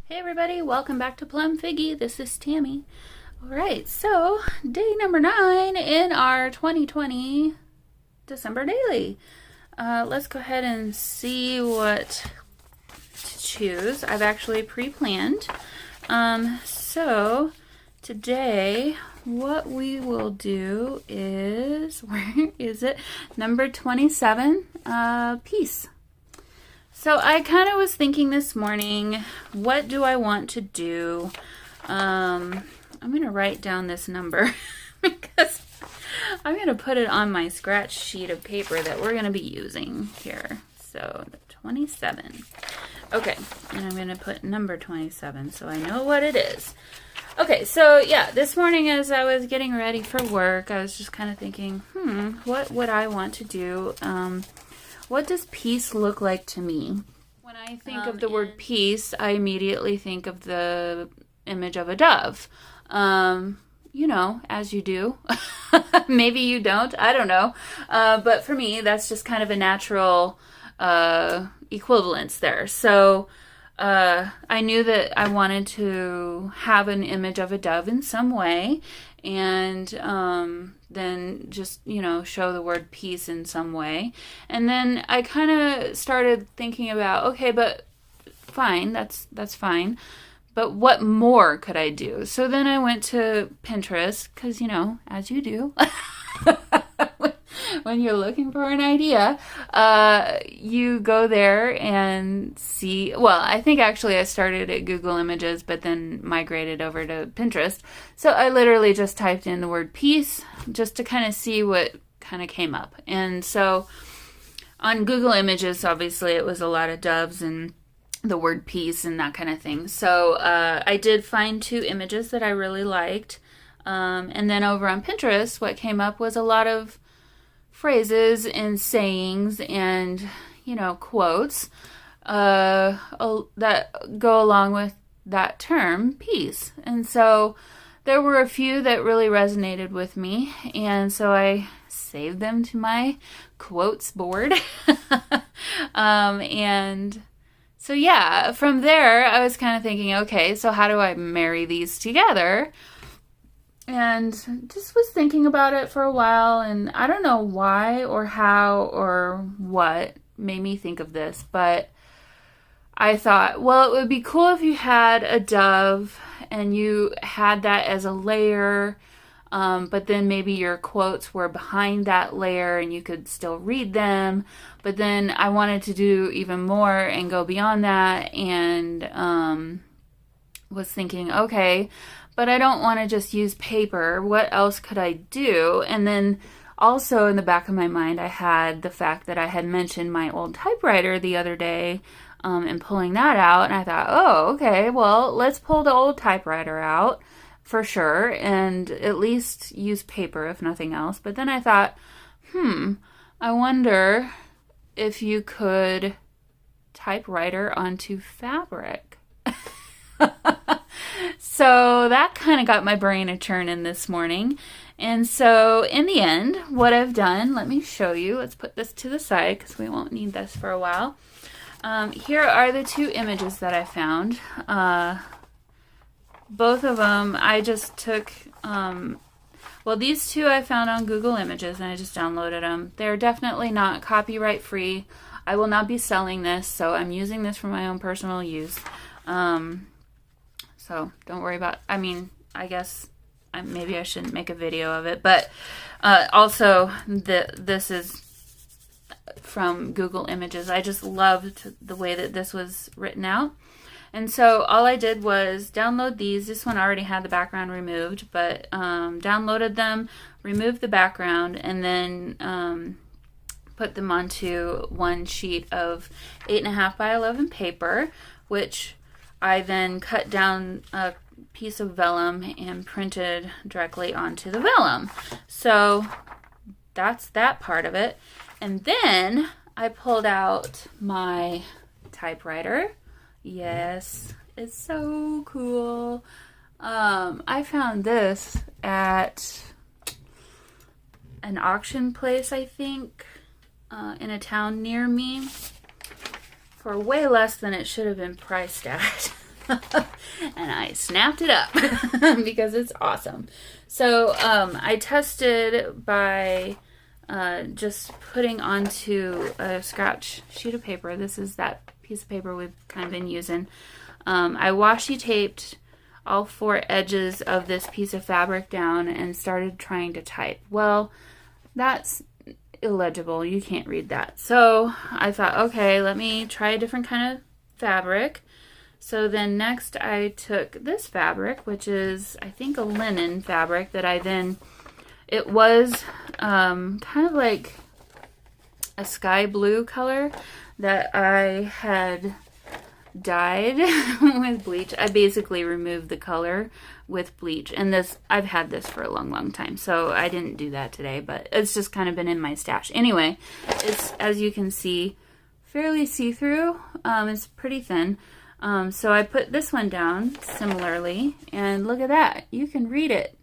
Hey everybody, welcome back to Plum Figgy. This is Tammy. Alright, so day number 9 in our 2020 December daily. Let's go ahead and see what to choose. I've actually pre-planned. So today what we will do is, where is it? Number 27, peace. So I kind of was thinking this morning, what do I want to do? I'm going to write down this number because I'm going to put it on my scratch sheet of paper that we're going to be using here. So 27. Okay, and I'm going to put number 27 so I know what it is. Okay, so yeah, this morning as I was getting ready for work, I was just kind of thinking, what would I want to do? What does peace look like to me? When I think of the word peace, I immediately think of the image of a dove. You know, as you do. Maybe you don't. I don't know. But for me, that's just kind of a natural equivalence there. So I knew that I wanted to have an image of a dove in some way. And then just, you know, show the word peace in some way. And then I kind of started thinking about, okay, but fine, that's fine. But what more could I do? So then I went to Pinterest, because, you know, as you do, when you're looking for an idea, you go there and see, well, I think actually I started at Google Images, but then migrated over to Pinterest. So I literally just typed in the word peace just to kind of see what kind of came up. And so on Google Images, obviously it was a lot of doves and the word peace and that kind of thing. So I did find 2 images that I really liked. And then over on Pinterest, what came up was a lot of phrases and sayings and, you know, quotes that go along with that term, peace. And so there were a few that really resonated with me, and so I saved them to my quotes board. And so yeah, from there I was kind of thinking, okay, so how do I marry these together? And just was thinking about it for a while, and I don't know why or how or what made me think of this, but I thought, well, it would be cool if you had a dove and you had that as a layer, but then maybe your quotes were behind that layer and you could still read them. But then I wanted to do even more and go beyond that, and was thinking, okay, but I don't want to just use paper. What else could I do? And then also in the back of my mind, I had the fact that I had mentioned my old typewriter the other day, and pulling that out. And I thought, oh, okay, well, let's pull the old typewriter out for sure, and at least use paper if nothing else. But then I thought, I wonder if you could typewriter onto fabric. So that kind of got my brain a churning this morning. And so in the end, what I've done, let me show you. Let's put this to the side because we won't need this for a while. Here are the 2 images that I found. Both of them I just took, well, these 2 I found on Google Images and I just downloaded them. They're definitely not copyright free. I will not be selling this, so I'm using this for my own personal use. So don't worry about, I mean, I guess maybe I shouldn't make a video of it, but also this is from Google Images. I just loved the way that this was written out. And so all I did was download these. This one already had the background removed, but downloaded them, removed the background, and then put them onto one sheet of 8.5 by 11 paper, which I then cut down a piece of vellum and printed directly onto the vellum. So that's that part of it. And then I pulled out my typewriter. Yes, it's so cool. I found this at an auction place, I think, in a town near me. for way less than it should have been priced at. and I snapped it up because it's awesome. So I tested by just putting onto a scratch sheet of paper. This is that piece of paper we've kind of been using. I washi taped all 4 edges of this piece of fabric down and started trying to type. Well, that's illegible. You can't read that. So I thought, okay, let me try a different kind of fabric. So then next I took this fabric, which is, I think, a linen fabric that I then, it was kind of like a sky blue color that I had dyed with bleach. I basically removed the color with bleach, and this, I've had this for a long time, so I didn't do that today, but it's just kind of been in my stash. Anyway, it's, as you can see, fairly see-through. It's pretty thin. So I put this one down similarly, and look at that. You can read it.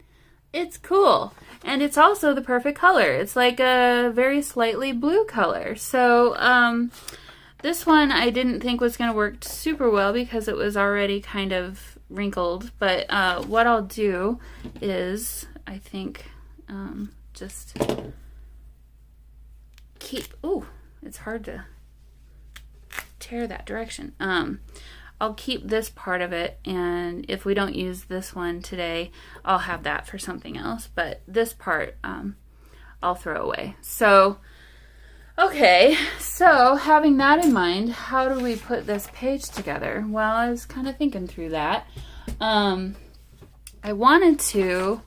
It's cool. And it's also the perfect color. It's like a very slightly blue color. So this one I didn't think was going to work super well because it was already kind of wrinkled. But what I'll do is, I think, just keep... Ooh, it's hard to tear that direction. I'll keep this part of it, and if we don't use this one today, I'll have that for something else. But this part, I'll throw away. So, okay, so having that in mind, how do we put this page together? Well, I was kind of thinking through that. I wanted to,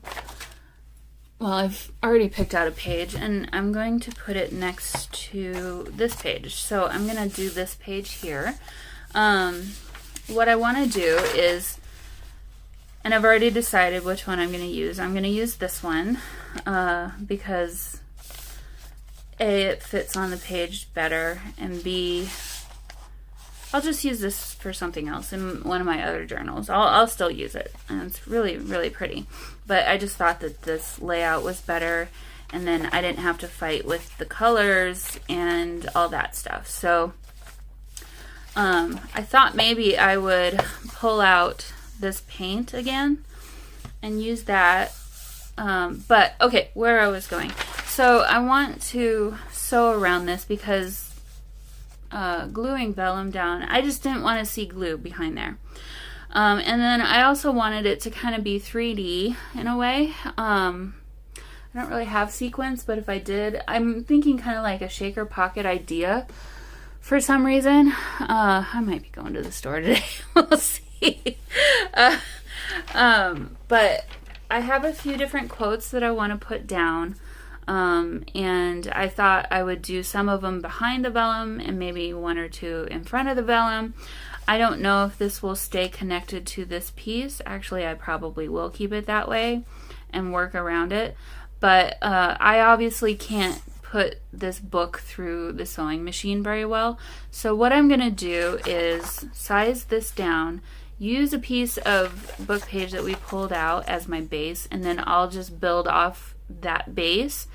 well, I've already picked out a page, and I'm going to put it next to this page. So I'm going to do this page here. What I want to do is, and I've already decided which one I'm going to use. I'm going to use this one because A, it fits on the page better, and B, I'll just use this for something else in one of my other journals. I'll still use it, and it's really pretty. But I just thought that this layout was better, and then I didn't have to fight with the colors and all that stuff. So I thought maybe I would pull out this paint again and use that. But okay, where I was going. So I want to sew around this because gluing vellum down, I just didn't want to see glue behind there. And then I also wanted it to kind of be 3D in a way. I don't really have sequins, but if I did, I'm thinking kind of like a shaker pocket idea. For some reason, I might be going to the store today. We'll see. But I have a few different quotes that I want to put down. And I thought I would do some of them behind the vellum and maybe 1 or 2 in front of the vellum. I don't know if this will stay connected to this piece. Actually, I probably will keep it that way and work around it. But I obviously can't put this book through the sewing machine very well. So what I'm going to do is size this down, use a piece of book page that we pulled out as my base, and then I'll just build off that base,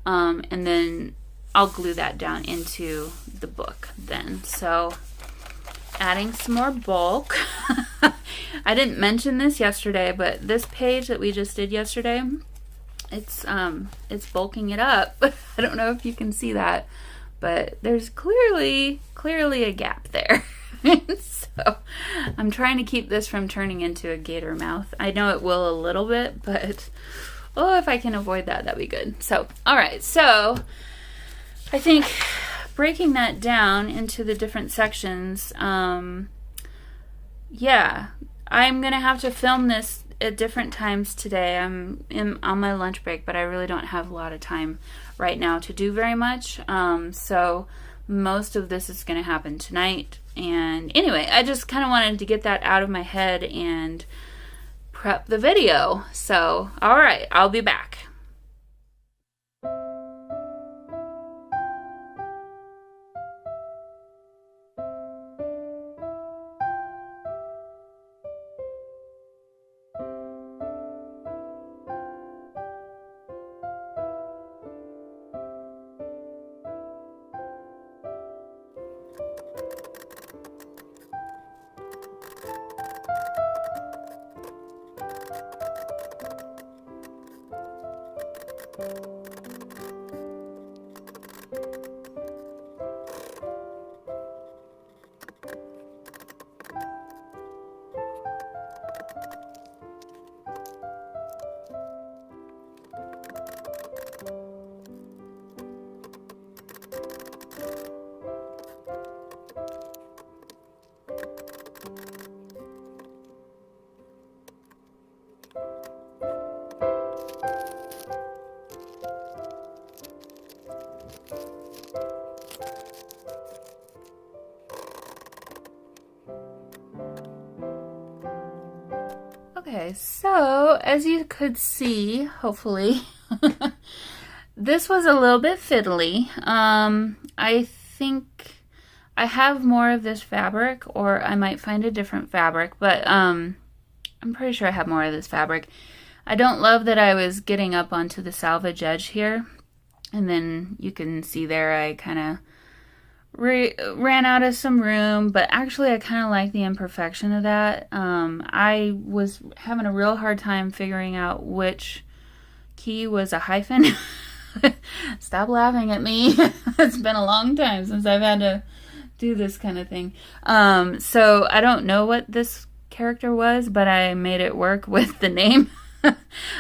and then I'll glue that down into the book then. So adding some more bulk. I didn't mention this yesterday, but this page that we just did yesterday, it's bulking it up. I don't know if you can see that, but there's clearly a gap there. So I'm trying to keep this from turning into a gator mouth. I know it will a little bit, but oh, if I can avoid that, that'd be good. So, all right, so I think breaking that down into the different sections, yeah, I'm gonna have to film this at different times today. I'm on my lunch break, but I really don't have a lot of time right now to do very much. So most of this is going to happen tonight. And anyway, I just kind of wanted to get that out of my head and prep the video. So, all right, I'll be back. Okay, so as you could see, hopefully, this was a little bit fiddly. I think I have more of this fabric, or I might find a different fabric, but I'm pretty sure I have more of this fabric. I don't love that I was getting up onto the selvage edge here, and then you can see there I kind of ran out of some room, but actually I kind of like the imperfection of that. I was having a real hard time figuring out which key was a hyphen. Stop laughing at me. It's been a long time since I've had to do this kind of thing. So I don't know what this character was, but I made it work with the name.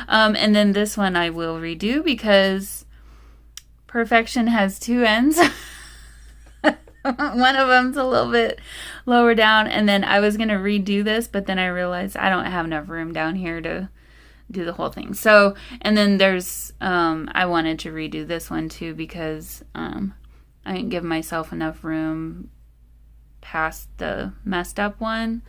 And then this one I will redo because perfection has two ends. One of them's a little bit lower down, and then I was going to redo this, but then I realized I don't have enough room down here to do the whole thing. So, and then there's, I wanted to redo this one too because I didn't give myself enough room past the messed up one.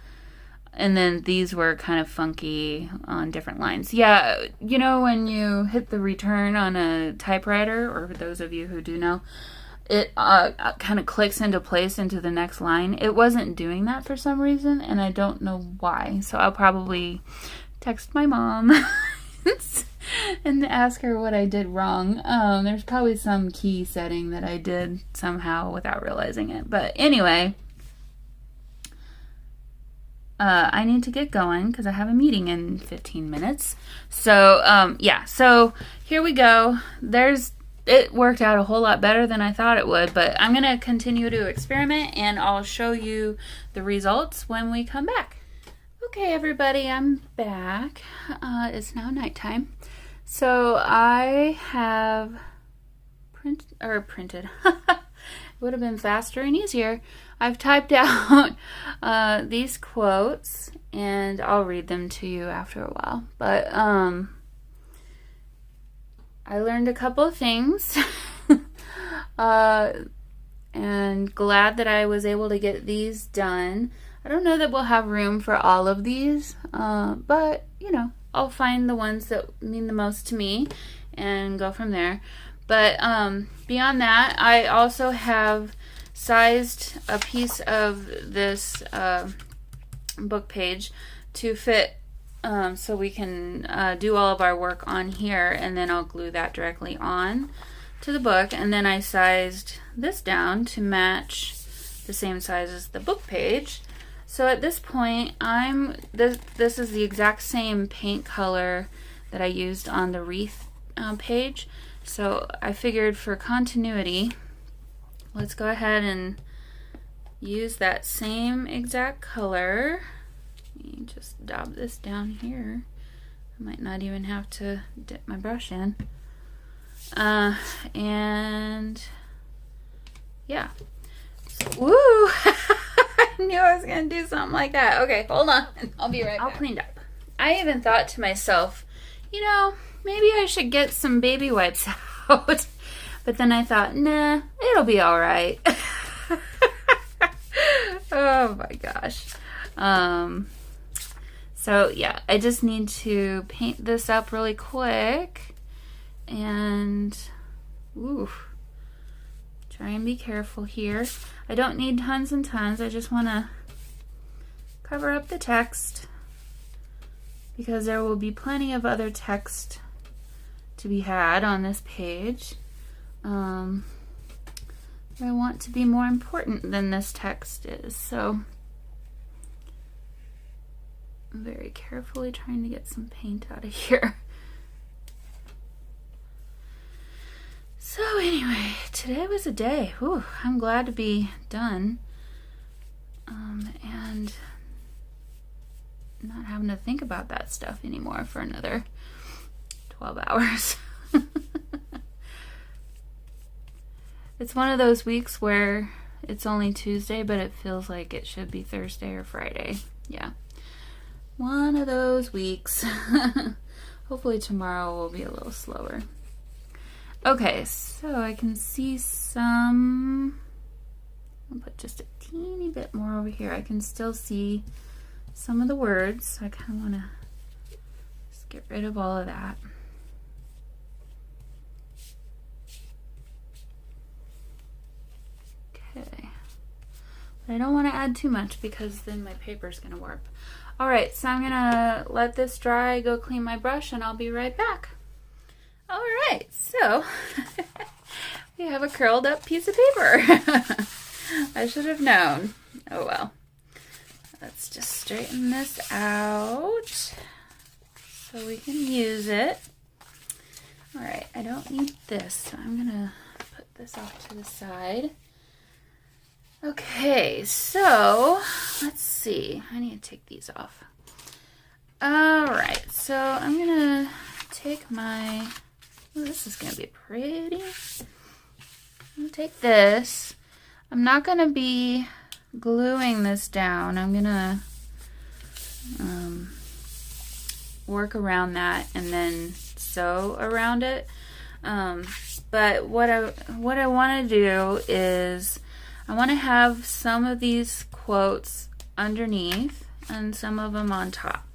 And then these were kind of funky on different lines. Yeah, you know when you hit the return on a typewriter, or for those of you who do know, it kind of clicks into place into the next line. It wasn't doing that for some reason, and I don't know why. So I'll probably text my mom and ask her what I did wrong. There's probably some key setting that I did somehow without realizing it. But anyway, I need to get going because I have a meeting in 15 minutes. So yeah, so here we go. It worked out a whole lot better than I thought it would, but I'm going to continue to experiment and I'll show you the results when we come back. Okay, everybody, I'm back. It's now nighttime. So I have printed. It would have been faster and easier. I've typed out these quotes and I'll read them to you after a while. But I learned a couple of things and glad that I was able to get these done. I don't know that we'll have room for all of these, but you know, I'll find the ones that mean the most to me and go from there. But beyond that, I also have sized a piece of this book page to fit so we can do all of our work on here, and then I'll glue that directly on to the book. And then I sized this down to match the same size as the book page. So at this point, this is the exact same paint color that I used on the wreath page. So I figured for continuity, let's go ahead and use that same exact color. Let me just dab this down here. I might not even have to dip my brush in. And yeah. Woo! I knew I was going to do something like that. Okay, hold on. I'll be right back. All cleaned up. I even thought to myself, you know, maybe I should get some baby wipes out. But then I thought, nah, it'll be all right. Oh my gosh. So yeah, I just need to paint this up really quick and try and be careful here. I don't need tons and tons. I just want to cover up the text because there will be plenty of other text to be had on this page. I want to be more important than this text is, so I'm very carefully trying to get some paint out of here. So anyway, today was a day. Whew, I'm glad to be done and not having to think about that stuff anymore for another 12 hours. It's one of those weeks where it's only Tuesday, but it feels like it should be Thursday or Friday. Yeah. One of those weeks. Hopefully tomorrow will be a little slower. Okay, so I can see some... I'll put just a teeny bit more over here. I can still see some of the words. So I kind of want to get rid of all of that. Okay. But I don't want to add too much because then my paper's going to warp. Alright, so I'm going to let this dry, go clean my brush, and I'll be right back. Alright, so we have a curled up piece of paper. I should have known. Oh well. Let's just straighten this out so we can use it. Alright, I don't need this, so I'm going to put this off to the side. Okay, so let's see. I need to take these off. Alright, so I'm going to take my... Oh, this is going to be pretty. I'm going to take this. I'm not going to be gluing this down. I'm going to work around that and then sew around it. But what I want to do is I want to have some of these quotes underneath and some of them on top.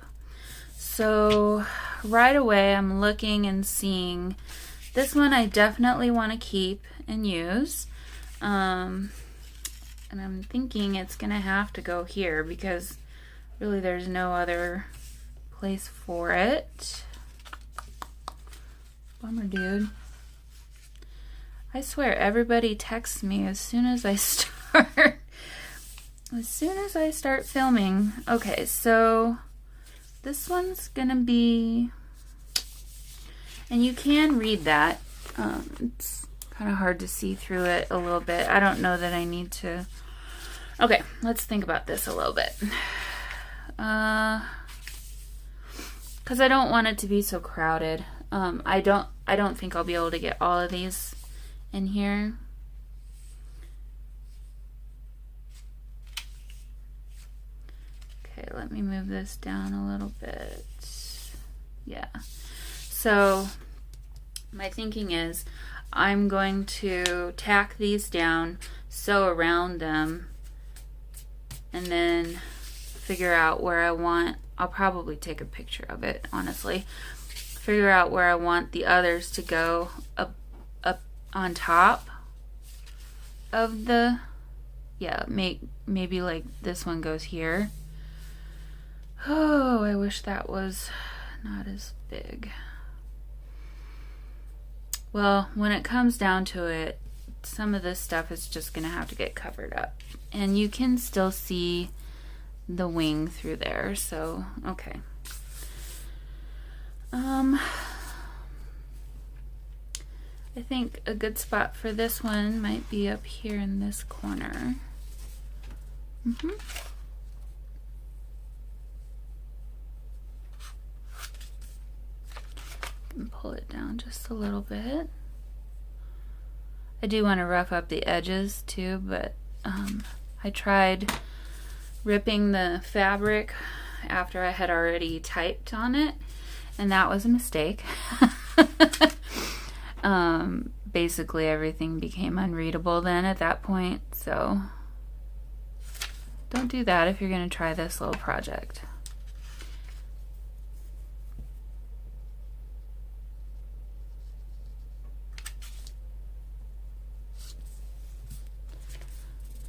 So right away I'm looking and seeing this one I definitely want to keep and use. And I'm thinking it's going to have to go here because really there's no other place for it. Bummer, dude. I swear everybody texts me as soon as I start. As soon as I start filming. Okay, so this one's gonna be, and you can read that. It's kind of hard to see through it a little bit. I don't know that I need to. Okay, let's think about this a little bit. Because I don't want it to be so crowded. I don't think I'll be able to get all of these in here. Okay, let me move this down a little bit. Yeah. So my thinking is I'm going to tack these down, sew around them, and then figure out where I want. I'll probably take a picture of it, honestly. Figure out where I want the others to go up on top of the, yeah, maybe like this one goes here. Oh, I wish that was not as big. Well, when it comes down to it, some of this stuff is just gonna have to get covered up, and you can still see the wing through there, so okay. I think a good spot for this one might be up here in this corner. And pull it down just a little bit. I do want to rough up the edges too, but I tried ripping the fabric after I had already typed on it, and that was a mistake. Basically everything became unreadable then at that point, so don't do that if you're going to try this little project.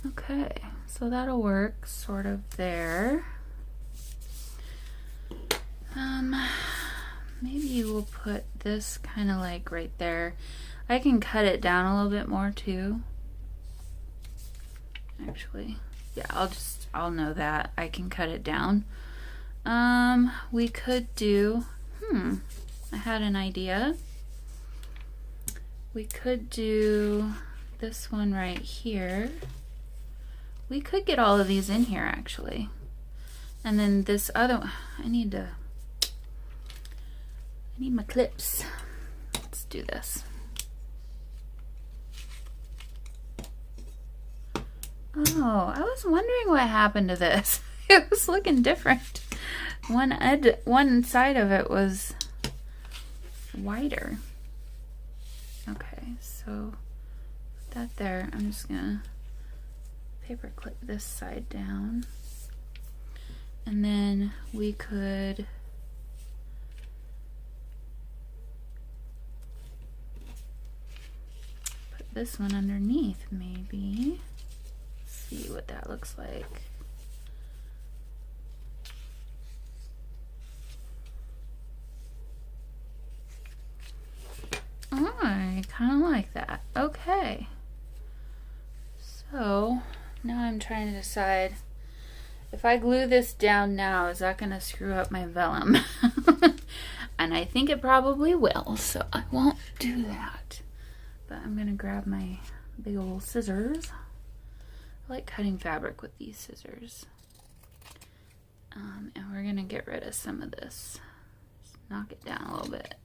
Okay, so that'll work sort of there. Maybe we'll put this kind of like right there. I can cut it down a little bit more too. Actually, yeah, I'll know that. I can cut it down. We could do, I had an idea. We could do this one right here. We could get all of these in here actually. And then this other one, I need my clips. Let's do this. Oh, I was wondering what happened to this. It was looking different. One side of it was wider. Okay, so put that there. I'm just gonna paper clip this side down. And then we could this one underneath maybe. Let's see what that looks like. Oh, I kind of like that. Okay. So now I'm trying to decide if I glue this down now, is that going to screw up my vellum? And I think it probably will, so I won't do that. But I'm going to grab my big old scissors. I like cutting fabric with these scissors. And we're going to get rid of some of this. Just knock it down a little bit.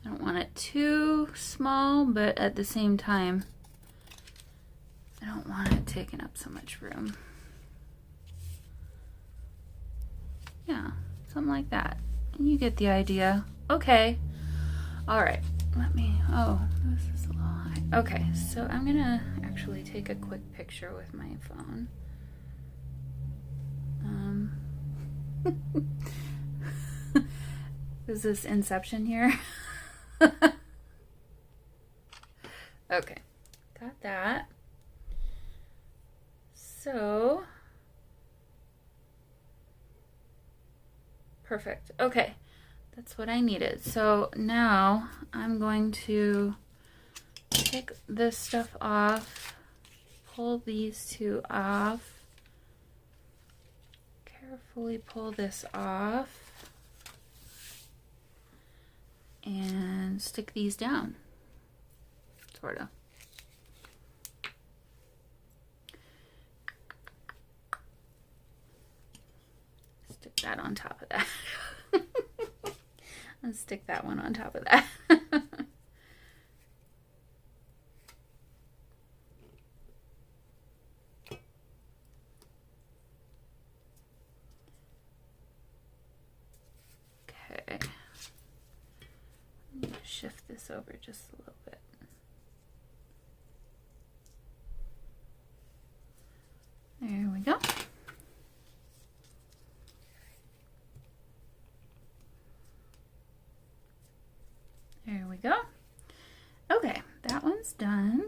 I don't want it too small, but at the same time, I don't want it taking up so much room. Yeah, something like that. You get the idea. Okay. All right. Let me, oh, this is a little high. Okay, so I'm gonna actually take a quick picture with my phone. Is this Inception here? Okay, got that. So, perfect. Okay, that's what I needed. So now I'm going to take this stuff off, pull these two off, carefully pull this off, and stick these down, sort of. Stick that on top of that. Let's stick that one on top of that. Okay. Shift this over just a little bit. There we go. There we go. Okay, that one's done.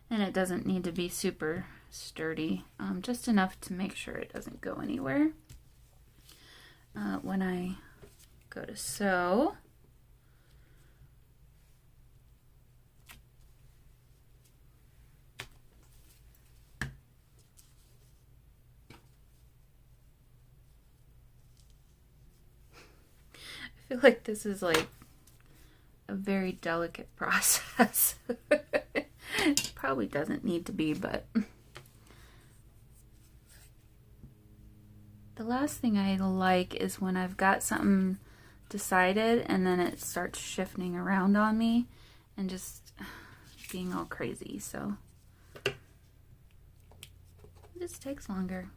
And it doesn't need to be super sturdy, just enough to make sure it doesn't go anywhere. When I go to sew, I feel like this is like a very delicate process. It probably doesn't need to be, but the last thing I like is when I've got something decided and then it starts shifting around on me and just being all crazy. So it just takes longer.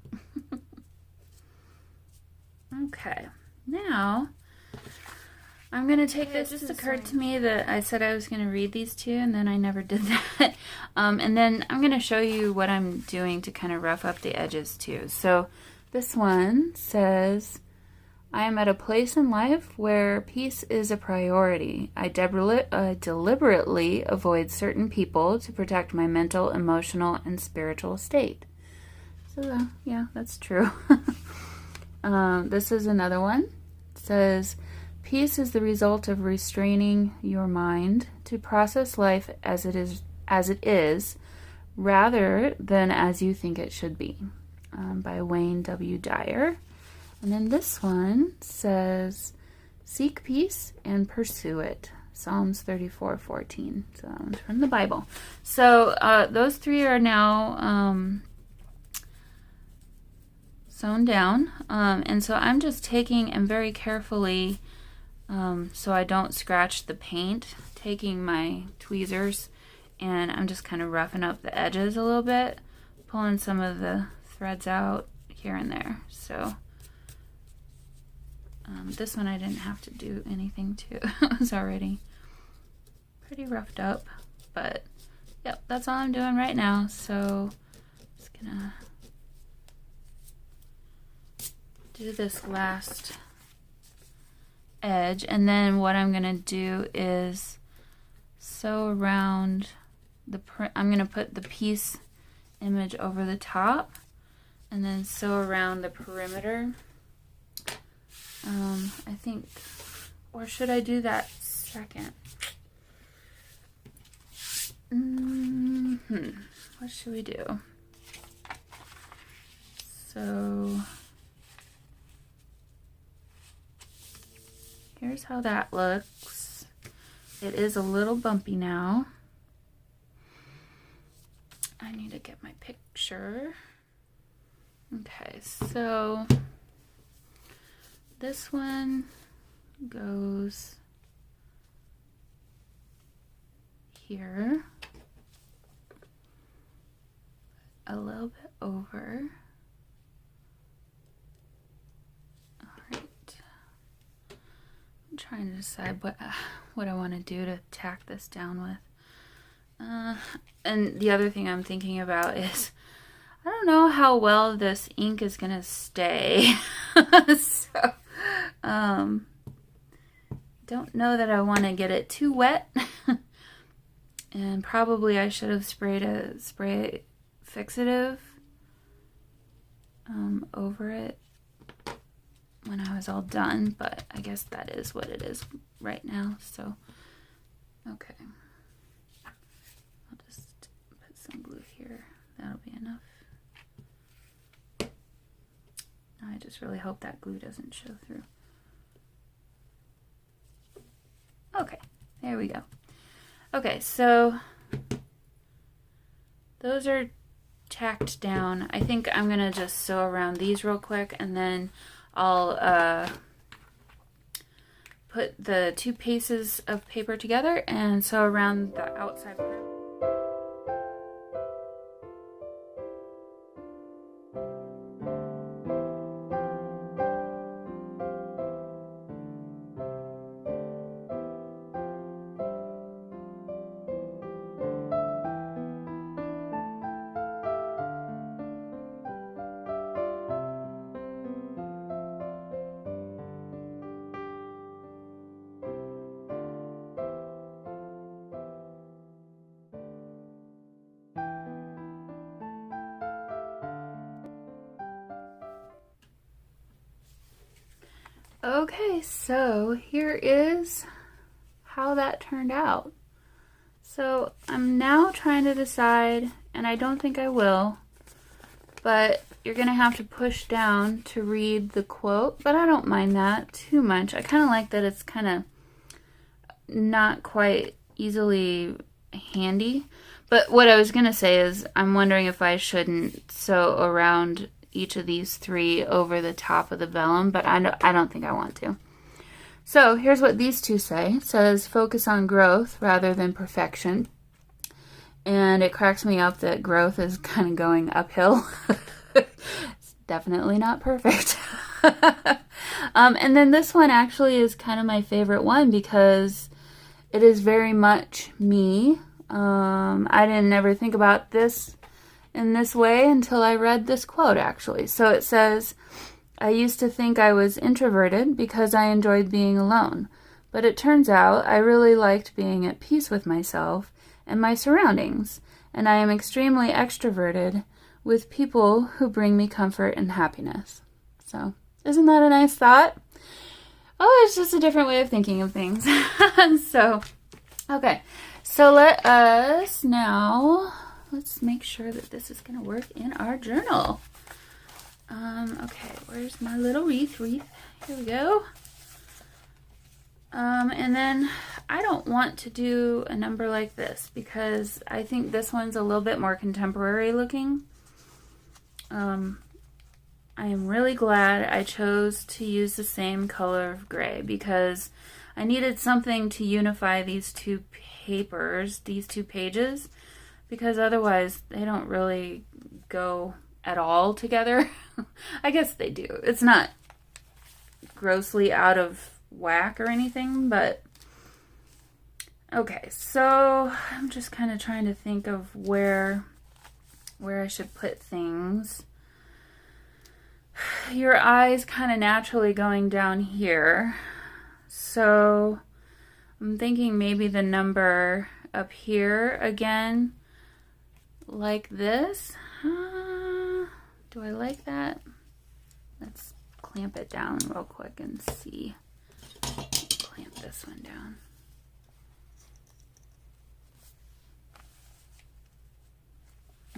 Okay, now I'm going to take this. It just occurred to me that I said I was going to read these two and then I never did that. And then I'm going to show you what I'm doing to kind of rough up the edges too. So this one says, I am at a place in life where peace is a priority. I deliberately avoid certain people to protect my mental, emotional, and spiritual state. So yeah, that's true. This is another one. It says, peace is the result of restraining your mind to process life as it is, rather than as you think it should be. By Wayne W. Dyer. And then this one says, seek peace and pursue it. Psalms 34:14. So that one's from the Bible. So those three are now sewn down. And so I'm just taking and very carefully, so I don't scratch the paint, taking my tweezers and I'm just kind of roughing up the edges a little bit, pulling some of the threads out here and there. So this one I didn't have to do anything to. It was already pretty roughed up, but Yep, that's all I'm doing right now. So just gonna do this last edge, and then what I'm gonna do is sew around the I'm gonna put the piece image over the top and then sew around the perimeter. I think, or should I do that second? What should we do? So here's how that looks. It is a little bumpy now. I need to get my picture. Okay, so this one goes here, a little bit over. All right. I'm trying to decide what I want to do to tack this down with. And the other thing I'm thinking about is I don't know how well this ink is gonna stay. So, don't know that I want to get it too wet. And probably I should have sprayed a spray fixative over it when I was all done, but I guess that is what it is right now. So, okay. I'll just put some glue here. That'll be enough. I just really hope that glue doesn't show through. Okay, there we go. Okay, so those are tacked down. I think I'm gonna just sew around these real quick, and then I'll put the two pieces of paper together and sew around the outside part. Okay, so here is how that turned out. So I'm now trying to decide, and I don't think I will, but you're gonna have to push down to read the quote, but I don't mind that too much. I kind of like that it's kind of not quite easily handy. But what I was gonna say is I'm wondering if I shouldn't sew around each of these three over the top of the vellum, but I don't think I want to. So here's what these two say. It says focus on growth rather than perfection. And it cracks me up that growth is kind of going uphill. It's definitely not perfect. And then this one actually is kind of my favorite one because it is very much me. I didn't ever think about this in this way until I read this quote, actually. So it says, I used to think I was introverted because I enjoyed being alone, but it turns out I really liked being at peace with myself and my surroundings, and I am extremely extroverted with people who bring me comfort and happiness. So, isn't that a nice thought? Oh, it's just a different way of thinking of things. So, okay. So let's make sure that this is going to work in our journal. Okay, where's my little wreath? Here we go. And then I don't want to do a number like this because I think this one's a little bit more contemporary looking. I am really glad I chose to use the same color of gray because I needed something to unify these two papers, these two pages, because otherwise they don't really go at all together. I guess they do. It's not grossly out of whack or anything, but Okay, so I'm just kind of trying to think of where I should put things. Your eye's kind of naturally going down here. So I'm thinking maybe the number up here again, like this. Do I like that? Let's clamp it down real quick and see. Clamp this one down.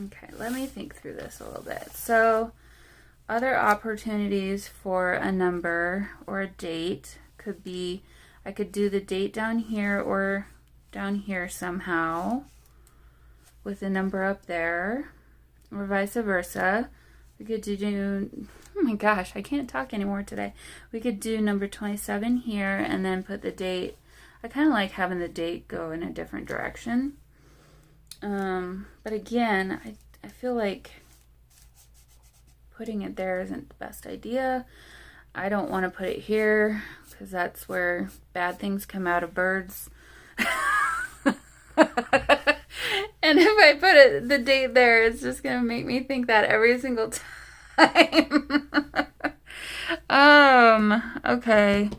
Okay, let me think through this a little bit. So, other opportunities for a number or a date could be, I could do the date down here or down here somehow with the number up there, or vice versa. We could do, oh my gosh, I can't talk anymore today. We could do number 27 here and then put the date. I kind of like having the date go in a different direction. But again, I feel like putting it there isn't the best idea. I don't want to put it here because that's where bad things come out of birds. And if I put the date there, it's just going to make me think that every single time. Okay.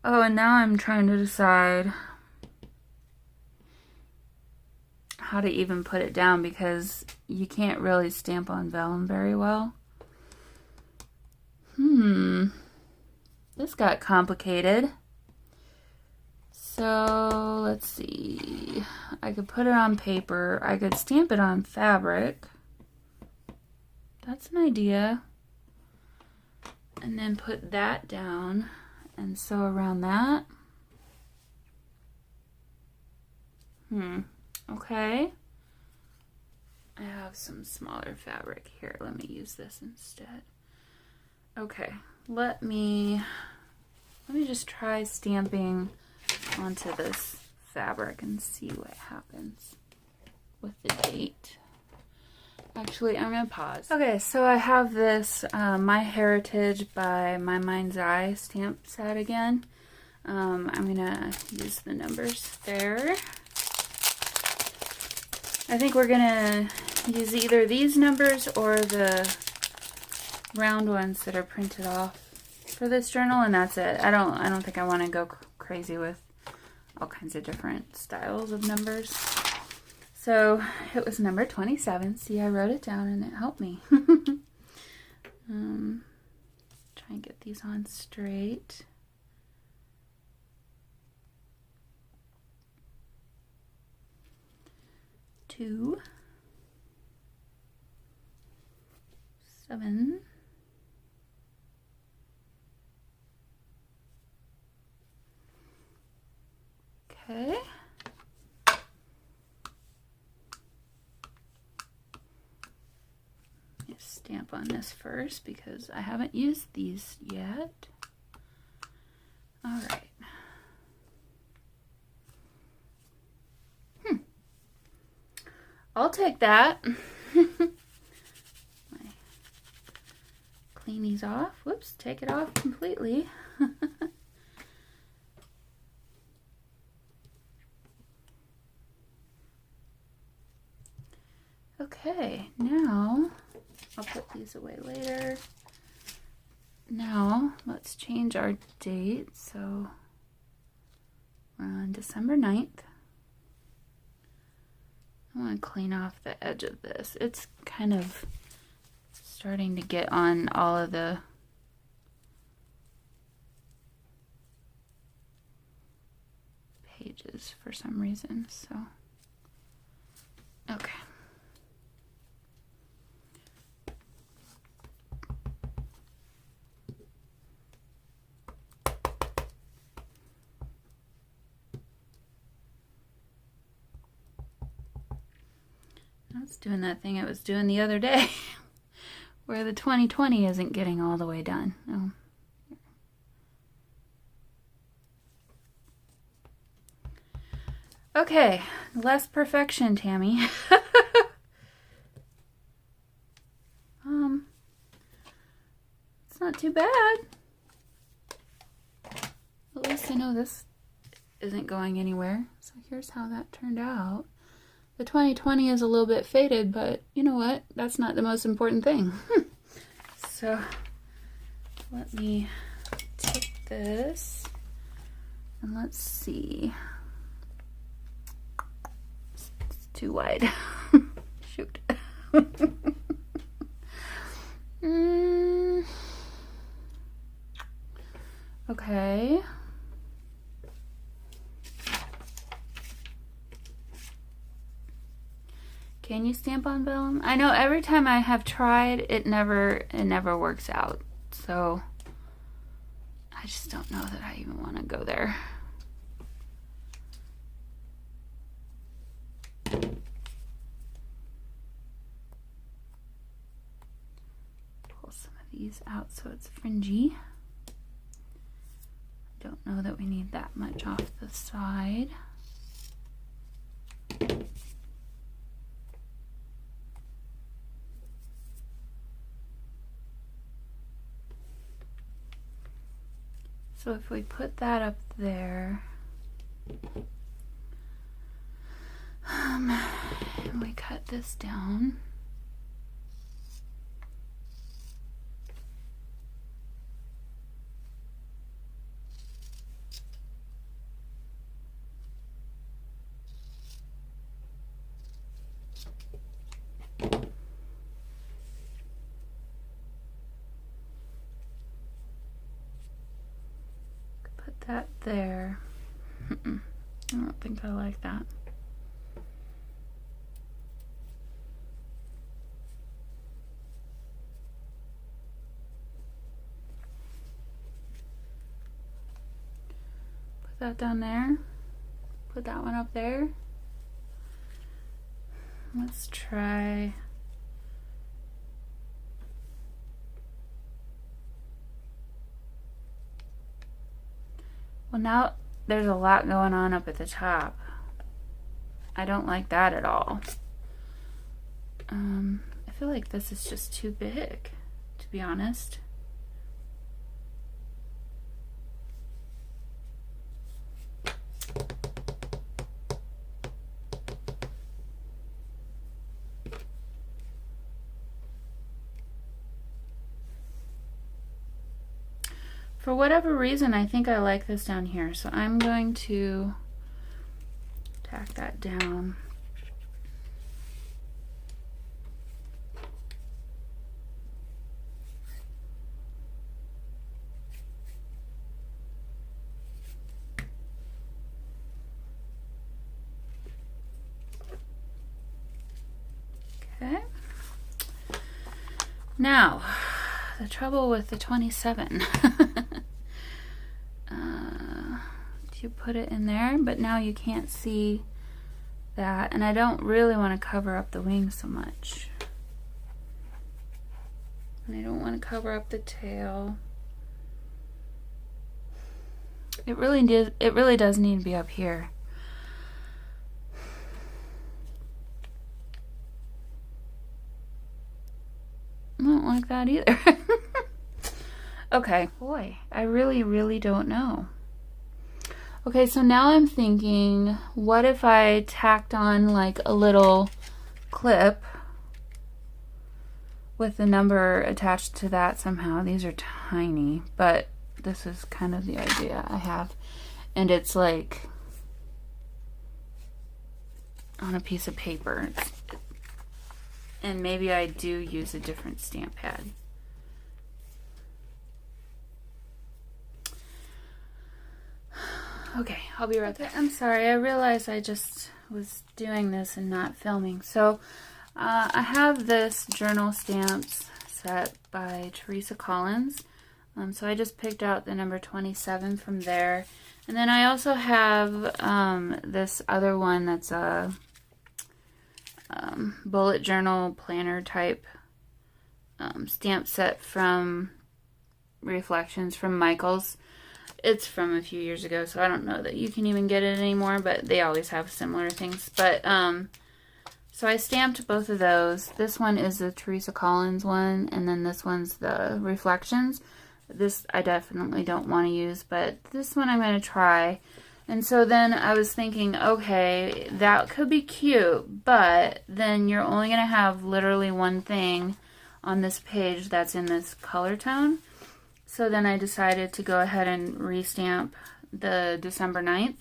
Oh, and now I'm trying to decide how to even put it down because you can't really stamp on vellum very well. This got complicated. So let's see. I could put it on paper. I could stamp it on fabric. That's an idea. And then put that down and sew around that. Okay. I have some smaller fabric here. Let me use this instead. Okay, let me just try stamping onto this fabric and see what happens with the date. Actually, I'm gonna pause. Okay, so I have this My Heritage by My Mind's Eye stamp set again. I'm gonna use the numbers there. I think we're gonna use either these numbers or the round ones that are printed off for this journal, and that's it. I don't think I want to go crazy with all kinds of different styles of numbers. So it was number 27. See, I wrote it down and it helped me. Try and get these on straight. Two, 7, okay. Just stamp on this first because I haven't used these yet. All right. I'll take that. Clean these off. Whoops, take it off completely. Okay, now I'll put these away later. Now let's change our date. So we're on December 9th. I want to clean off the edge of this. It's kind of starting to get on all of the pages for some reason. So, okay. It's doing that thing it was doing the other day where the 2020 isn't getting all the way done. Oh. Okay, less perfection, Tammy. It's not too bad. At least I know this isn't going anywhere. So here's how that turned out. The 2020 is a little bit faded, but you know what? That's not the most important thing. So let me take this and let's see. It's too wide. Shoot. Okay. Can you stamp on vellum? I know every time I have tried, it never works out. So I just don't know that I even want to go there. Pull some of these out so it's fringy. Don't know that we need that much off the side. So if we put that up there, and we cut this down, that there. I don't think I like that. Put that down there. Put that one up there. Let's try. Well, now there's a lot going on up at the top. I don't like that at all. I feel like this is just too big, to be honest. For whatever reason, I think I like this down here, so I'm going to tack that down. Okay. Now, the trouble with the 27. You put it in there, but now you can't see that, and I don't really want to cover up the wings so much, and I don't want to cover up the tail. It really does need to be up here. I don't like that either. Okay, boy, I really don't know. Okay, so now I'm thinking, what if I tacked on like a little clip with the number attached to that somehow? These are tiny, but this is kind of the idea I have. And it's like on a piece of paper. And maybe I do use a different stamp pad. Okay, I'll be right back. I'm sorry, I realized I just was doing this and not filming. So I have this journal stamps set by Teresa Collins. So I just picked out the number 27 from there. And then I also have this other one that's a bullet journal planner type stamp set from Reflections from Michaels. It's from a few years ago, so I don't know that you can even get it anymore, but they always have similar things. But so I stamped both of those. This one is the Teresa Collins one, and then this one's the Reflections. This I definitely don't want to use, but this one I'm going to try. And so then I was thinking, okay, that could be cute, but then you're only going to have literally one thing on this page that's in this color tone. So then I decided to go ahead and restamp the December 9th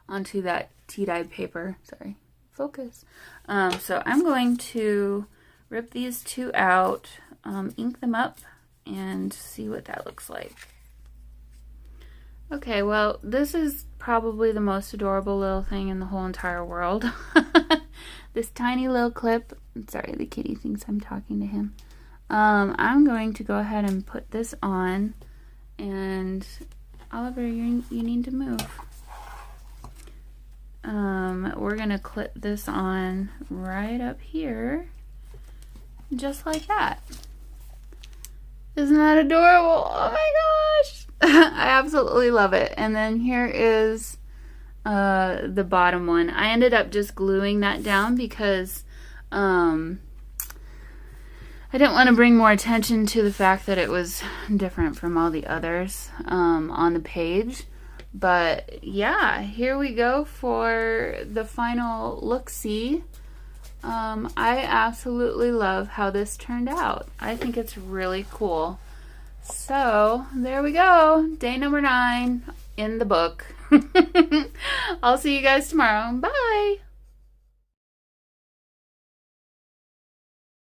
onto that tea-dyed paper. Sorry, focus. So I'm going to rip these two out, ink them up, and see what that looks like. Okay, well, this is probably the most adorable little thing in the whole entire world. This tiny little clip. Sorry, the kitty thinks I'm talking to him. I'm going to go ahead and put this on, and Oliver, you need to move. We're going to clip this on right up here, just like that. Isn't that adorable? Oh my gosh! I absolutely love it. And then here is the bottom one. I ended up just gluing that down because I didn't want to bring more attention to the fact that it was different from all the others on the page. But yeah, here we go for the final look-see. I absolutely love how this turned out. I think it's really cool. So there we go, day number 9 in the book. I'll see you guys tomorrow. Bye.